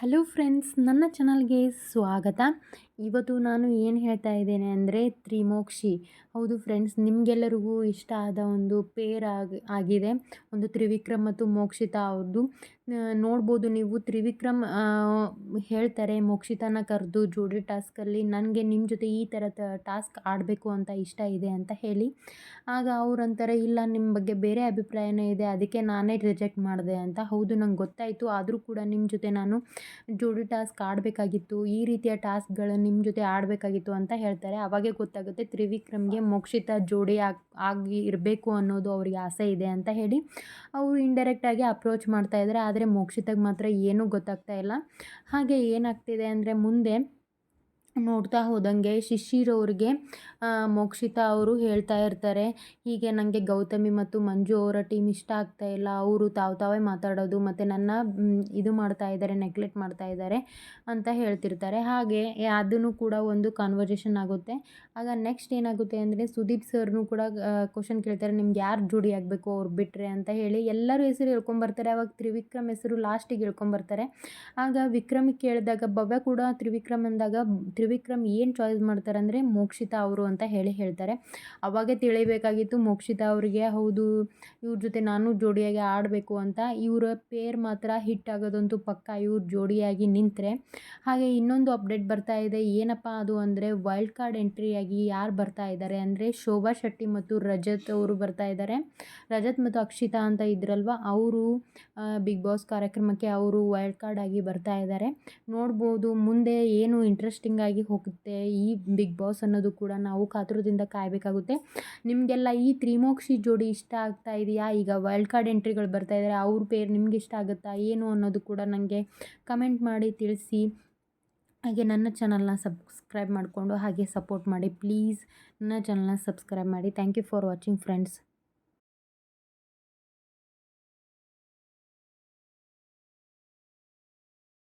Hello friends, ನನ್ನ ಚಾನಲ್ಗೆ ಸ್ವಾಗತ. ಇವತ್ತು ನಾನು ಏನು ಹೇಳ್ತಾ ಇದ್ದೇನೆ ಅಂದರೆ ತ್ರಿಮೋಕ್ಷಿ. ಹೌದು ಫ್ರೆಂಡ್ಸ್, ನಿಮಗೆಲ್ಲರಿಗೂ ಇಷ್ಟ ಆದ ಒಂದು ಪೇರ್ ಆಗಿದೆ. ಒಂದು ತ್ರಿವಿಕ್ರಮ್ ಮತ್ತು ಮೋಕ್ಷಿತಾ ಅವ್ರದ್ದು. ನೋಡ್ಬೋದು ನೀವು, ತ್ರಿವಿಕ್ರಮ್ ಹೇಳ್ತಾರೆ ಮೋಕ್ಷಿತಾನ ಕರೆದು ಜೋಡಿ ಟಾಸ್ಕಲ್ಲಿ ನನಗೆ ನಿಮ್ಮ ಜೊತೆ ಈ ಥರದ ಟಾಸ್ಕ್ ಆಡಬೇಕು ಅಂತ ಇಷ್ಟ ಇದೆ ಅಂತ ಹೇಳಿ. ಆಗ ಅವ್ರಂತಾರೆ, ಇಲ್ಲ ನಿಮ್ಮ ಬಗ್ಗೆ ಬೇರೆ ಅಭಿಪ್ರಾಯನೇ ಇದೆ, ಅದಕ್ಕೆ ನಾನೇ ರಿಜೆಕ್ಟ್ ಮಾಡಿದೆ ಅಂತ. ಹೌದು, ನಂಗೆ ಗೊತ್ತಾಯಿತು, ಆದರೂ ಕೂಡ ನಿಮ್ಮ ಜೊತೆ ನಾನು ಜೋಡಿ ಟಾಸ್ಕ್ ಆಡಬೇಕಾಗಿತ್ತು, ಈ ರೀತಿಯ ಟಾಸ್ಕ್ಗಳು ನಿಮ್ಮ ಜೊತೆ ಆಡಬೇಕಾಗಿತ್ತು ಅಂತ ಹೇಳ್ತಾರೆ. ಅವಾಗೇ ಗೊತ್ತಾಗುತ್ತೆ ತ್ರಿವಿಕ್ರಮ್ಗೆ ಮೋಕ್ಷಿತಾ ಜೋಡಿ ಆಗಿ ಇರಬೇಕು ಅನ್ನೋದು ಅವರಿಗೆ ಆಸೆ ಇದೆ ಅಂತ ಹೇಳಿ. ಅವರು ಇಂಡೈರೆಕ್ಟಾಗಿ ಅಪ್ರೋಚ್ ಮಾಡ್ತಾ ಇದ್ದಾರೆ. ಆದರೆ ಮೋಕ್ಷಿತಾಗೆ ಮಾತ್ರ ಏನೂ ಗೊತ್ತಾಗ್ತಾ ಇಲ್ಲ. ಹಾಗೆ ಏನಾಗ್ತಿದೆ ಅಂದರೆ, ಮುಂದೆ ನೋಡ್ತಾ ಹೋದಂಗೆ ಶಿಶಿರ್ ಅವ್ರಿಗೆ ಮೋಕ್ಷಿತಾ ಅವರು ಹೇಳ್ತಾ ಇರ್ತಾರೆ, ಹೀಗೆ ನನಗೆ ಗೌತಮಿ ಮತ್ತು ಮಂಜು ಅವರ ಟೀಮ್ ಇಷ್ಟ ಆಗ್ತಾ ಇಲ್ಲ, ಅವರು ತಾವೇ ಮಾತಾಡೋದು ಮತ್ತು ನನ್ನ ಇದು ಮಾಡ್ತಾ ಇದ್ದಾರೆ, ನೆಗ್ಲೆಕ್ಟ್ ಮಾಡ್ತಾ ಇದ್ದಾರೆ ಅಂತ ಹೇಳ್ತಿರ್ತಾರೆ. ಹಾಗೆ ಅದನ್ನು ಕೂಡ ಒಂದು ಕಾನ್ವರ್ಜೇಷನ್ ಆಗುತ್ತೆ. ಆಗ ನೆಕ್ಸ್ಟ್ ಏನಾಗುತ್ತೆ ಅಂದರೆ, ಸುದೀಪ್ ಸರ್ನು ಕೂಡ ಕ್ವಶನ್ ಕೇಳ್ತಾರೆ, ನಿಮ್ಗೆ ಯಾರು ಜೋಡಿ ಆಗಬೇಕು ಅವ್ರು ಬಿಟ್ಟರೆ ಅಂತ ಹೇಳಿ. ಎಲ್ಲರೂ ಹೆಸರು ಹೇಳ್ಕೊಂಬರ್ತಾರೆ. ಅವಾಗ ತ್ರಿವಿಕ್ರಮ್ ಹೆಸರು ಲಾಸ್ಟಿಗೆ ಹೇಳ್ಕೊಂಬರ್ತಾರೆ. ಆಗ ವಿಕ್ರಮಿಗೆ ಕೇಳಿದಾಗ ಭವ್ಯ ಕೂಡ ತ್ರಿವಿಕ್ರಮ್ ಅಂದಾಗ ತ್ರಿವಿಕ್ರಮ್ ಏನು ಚಾಯ್ಸ್ ಮಾಡ್ತಾರೆ ಅಂದರೆ ಮೋಕ್ಷಿತಾ ಅವರು ಅಂತ ಹೇಳ್ತಾರೆ. ಅವಾಗೇ ತಿಳಿಬೇಕಾಗಿತ್ತು ಮೋಕ್ಷಿತಾ ಅವರಿಗೆ, ಹೌದು ಇವ್ರ ಜೊತೆ ನಾನು ಜೋಡಿಯಾಗಿ ಆಡಬೇಕು ಅಂತ. ಇವರ ಪೇರ್ ಮಾತ್ರ ಹಿಟ್ ಆಗೋದಂತೂ ಪಕ್ಕ, ಇವ್ರು ಜೋಡಿಯಾಗಿ ನಿಂತರೆ. ಹಾಗೆ ಇನ್ನೊಂದು ಅಪ್ಡೇಟ್ ಬರ್ತಾ ಇದೆ, ಏನಪ್ಪ ಅದು ಅಂದರೆ ವೈಲ್ಡ್ ಕಾರ್ಡ್ ಎಂಟ್ರಿಯಾಗಿ ಯಾರು ಬರ್ತಾ ಇದ್ದಾರೆ ಅಂದರೆ ಶೋಭಾ ಶೆಟ್ಟಿ ಮತ್ತು ರಜತ್ ಅವರು ಬರ್ತಾ ಇದ್ದಾರೆ. ರಜತ್ ಮತ್ತು ಅಕ್ಷಿತಾ ಅಂತ ಇದ್ರಲ್ವ, ಅವರು ಬಿಗ್ ಬಾಸ್ ಕಾರ್ಯಕ್ರಮಕ್ಕೆ ಅವರು ವೈಲ್ಡ್ ಕಾರ್ಡ್ ಆಗಿ ಬರ್ತಾ ಇದ್ದಾರೆ. ನೋಡ್ಬೋದು ಮುಂದೆ ಏನು ಇಂಟ್ರೆಸ್ಟಿಂಗ್ ಆಗಿ ಹೋಗುತ್ತೆ ಈ ಬಿಗ್ ಬಾಸ್ ಅನ್ನೋದು ಕೂಡ ನಾವು ಕಾತುರದಿಂದ ಕಾಯಬೇಕಾಗುತ್ತೆ. ನಿಮಗೆಲ್ಲ ಈ ತ್ರಿಮೋಕ್ಷಿ ಜೋಡಿ ಇಷ್ಟ ಆಗ್ತಾ ಇದೆಯಾ? ಈಗ ವೈಲ್ಡ್ ಕಾರ್ಡ್ ಎಂಟ್ರಿಗಳು ಬರ್ತಾ ಇದ್ದಾರೆ, ಅವ್ರ ಪೇರ್ ನಿಮ್ಗೆ ಇಷ್ಟ ಆಗುತ್ತಾ ಏನು ಅನ್ನೋದು ಕೂಡ ನನಗೆ ಕಮೆಂಟ್ ಮಾಡಿ ತಿಳಿಸಿ. ಹಾಗೆ ನನ್ನ ಚಾನಲ್ನ ಸಬ್ಸ್ಕ್ರೈಬ್ ಮಾಡಿಕೊಂಡು ಹಾಗೆ ಸಪೋರ್ಟ್ ಮಾಡಿ ಪ್ಲೀಸ್. ನನ್ನ ಚಾನಲ್ನ ಸಬ್ಸ್ಕ್ರೈಬ್ ಮಾಡಿ. Thank you for watching friends.